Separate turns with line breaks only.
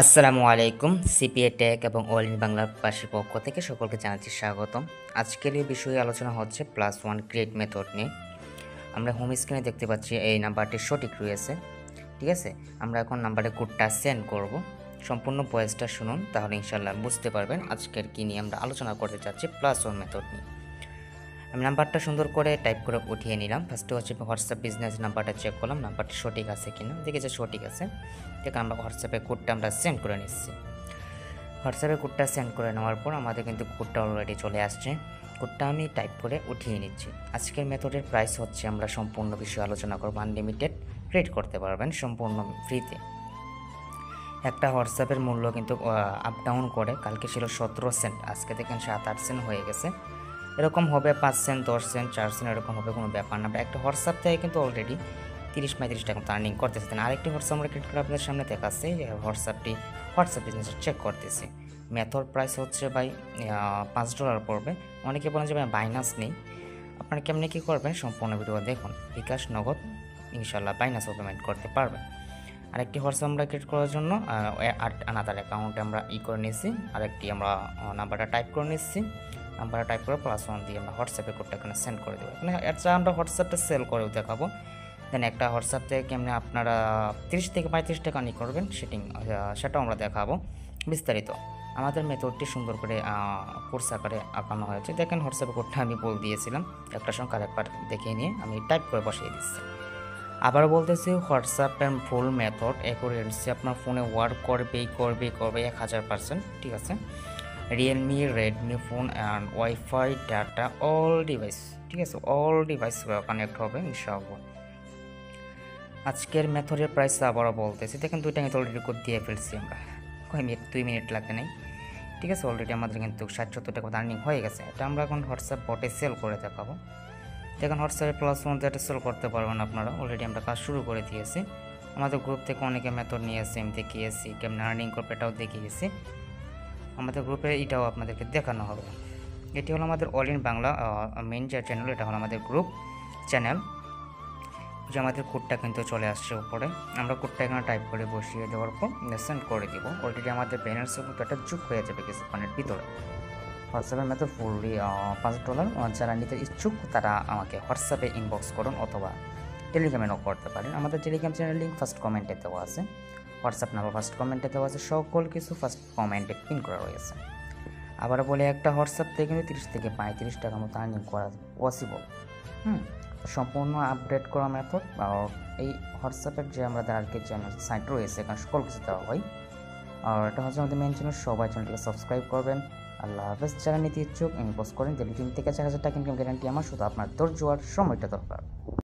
আসসালামু আলাইকুম CPA take এবং অল ইন বাংলা পাশের পক্ষ থেকে সকলকে জানাচ্ছি স্বাগতম। আজকের এই বিষয়ে আলোচনা হচ্ছে +1 ক্রিয়েট মেথড নিয়ে। আমরা হোম স্ক্রিনে দেখতে পাচ্ছি এই নাম্বারটি সঠিক রয়েছে। ঠিক আছে, আমরা এখন নাম্বারে কোডটা সেন্ড করব। সম্পূর্ণ ভয়েসটা শুনুন, তাহলে ইনশাল্লাহ বুঝতে পারবেন আজকের কী নিয়ে আমরা আলোচনা করতে চাচ্ছি +1 মেথড নিয়ে। আমি নাম্বারটা সুন্দর করে টাইপ করে উঠিয়ে নিলাম। ফার্স্টে হচ্ছে হোয়াটসঅ্যাপ বিজনেস নাম্বারটা চেক করলাম, নাম্বারটি সঠিক আছে কিনা, দেখেছি সঠিক আছে। দেখে আমরা হোয়াটসঅ্যাপে কোডটা আমরা সেন্ড করে নিচ্ছি। হোয়াটসঅ্যাপে কোডটা সেন্ড করে নেওয়ার পর আমাদের কিন্তু কোডটা অলরেডি চলে আসছে। কোডটা আমি টাইপ করে উঠিয়ে নিচ্ছি। আজকের মেথডের প্রাইস হচ্ছে, আমরা সম্পূর্ণ বিষয়ে আলোচনা করব, আনলিমিটেড ট্রেড করতে পারবেন সম্পূর্ণ ফ্রিতে। একটা হোয়াটসঅ্যাপের মূল্য কিন্তু আপ ডাউন করে, কালকে ছিল 17 সেন্ট, আজকে দেখেন 7-8 সেন্ট হয়ে গেছে। এরকম হবে 5 সেন্ট, 10 সেন্ট, 4 সেন্ট, এরকম হবে, কোনো ব্যাপার না। একটা হোয়াটসঅ্যাপ থেকে কিন্তু অলরেডি 30-35 টাকা আর্নিং করতেছে। আরেকটি হোয়াটসঅ্যাপ আমরা ক্রিয়েট করে আপনাদের সামনে দেখাচ্ছি। হোয়াটসঅ্যাপ বিজনেস চেক করতেছি। মেথড প্রাইস হচ্ছে ভাই $5 পড়বে। অনেকে বলেন যে ভাই বাইনাস নেই, আপনারা কেমনি কী করবেন সম্পূর্ণ ভিডিও দেখুন। বিকাশ, নগদ, ইনশাল্লাহ বাইনাসও পেমেন্ট করতে পারবেন। আরেকটি হোয়াটসঅ্যাপ আমরা ক্রিয়েট করার জন্য আনাদার অ্যাকাউন্টে আমরা করে নিচ্ছি। আরেকটি আমরা নাম্বারটা টাইপ করে নিচ্ছি। নাম্বারটা টাইপ করে +1 দিয়ে আমরা হোয়াটসঅ্যাপে কোডটা এখানে সেন্ড করে দেবো। এখানে আমরা হোয়াটসঅ্যাপটা সেল করেও দেখাবো। দেন একটা হোয়াটসঅ্যাপ থেকে কেমনি আপনারা 30 থেকে 35 টাকা আর্নিং করবেন সেটাও আমরা দেখাবো বিস্তারিত। আমাদের মেথডটি সুন্দর করে কোর্স আকারে আঁকানো হয়েছে। দেখেন হোয়াটসঅ্যাপে কোডটা আমি বলে দিয়েছিলাম, একটা সংখ্যা আরেকবার দেখিয়ে নিয়ে আমি টাইপ করে বসিয়ে দিচ্ছি। আবার বলতেছি, হোয়াটসঅ্যাপের ফুল মেথড অ্যাকুরেন্সি আপনার ফোনে ওয়ার্ক করবে 1000%। ঠিক আছে, Realme, Redmi phone and wifi data all device, ঠিক আছে, অল ডিভাইস কানেক্ট হবে ইনশাআল্লাহ। আজকের মেথডের প্রাইস আবারও বলতেছি, দেখেন 2টা কিন্তু অলরেডি কোড দিয়ে ফেলছি আমরা, 2 মিনিট লাগে নাই। ঠিক আছে, অলরেডি আমাদের কিন্তু 60-70 টাকা আর্নিং হয়ে গেছে। এটা আমরা এখন হোয়াটসঅ্যাপ বটে সেল করে দেখাবো। দেখেন হোয়াটসঅ্যাপে +1 যেটা সেল করতে পারবেন আপনারা, অলরেডি আমরা কাজ শুরু করে দিয়েছি। আমাদের গ্রুপ থেকে অনেকে মেথড নিয়েছে, আমি দেখিয়েছি কেমন আর্নিং করবে, এটাও দেখিয়েছি। আমাদের গ্রুপে এটাও আপনাদেরকে দেখানো হবে। এটি হলো আমাদের অল ইন বাংলা মেইন যে চ্যানেল, এটা হলো আমাদের গ্রুপ চ্যানেল। যে আমাদের কোডটা কিন্তু চলে আসছে উপরে, আমরা কোডটা এখানে টাইপ করে বসিয়ে দেওয়ার পর সেন্ড করে দিব। অলরেডি আমাদের ব্যানার্সের মতো একটা যোগ হয়ে যাবে কিছুক্ষণের ভিতরে। হোয়াটসঅ্যাপের মেথড ফুললি $5। যারা নিতে ইচ্ছুক তারা আমাকে হোয়াটসঅ্যাপে ইনবক্স করুন অথবা টেলিগ্রামে নক করতে পারেন। আমাদের টেলিগ্রাম চ্যানেল লিঙ্ক ফার্স্ট কমেন্টে দেওয়া আছে, হোয়াটসঅ্যাপ নাম্বার ফার্স্ট কমেন্টে দেওয়া আছে, সকল কিছু ফার্স্ট কমেন্টে পিন করা রয়েছে। আবার বলে, একটা হোয়াটসঅ্যাপ থেকে কিন্তু 30 থেকে 35 টাকার মতো আর্নিং করা পসিবল। সম্পূর্ণ আপডেট করা মেথড। আর এই হোয়াটসঅ্যাপের যে আমাদের আর কি চ্যানেল সাইট রয়েছে, এখানে সকল কিছু দেওয়া হয়। আর এটা হচ্ছে আমাদের মেন চ্যানেল, সবাই চ্যানেলটিকে সাবস্ক্রাইব করবেন। আল্লাহ হাফেজ। যারা নিতে ইচ্ছুক ইনবক্স করেন, 3 থেকে 4000 টাকা ইনকাম গ্যারান্টি আমার, শুধু আপনার ধৈর্য আর সময়টা দরকার।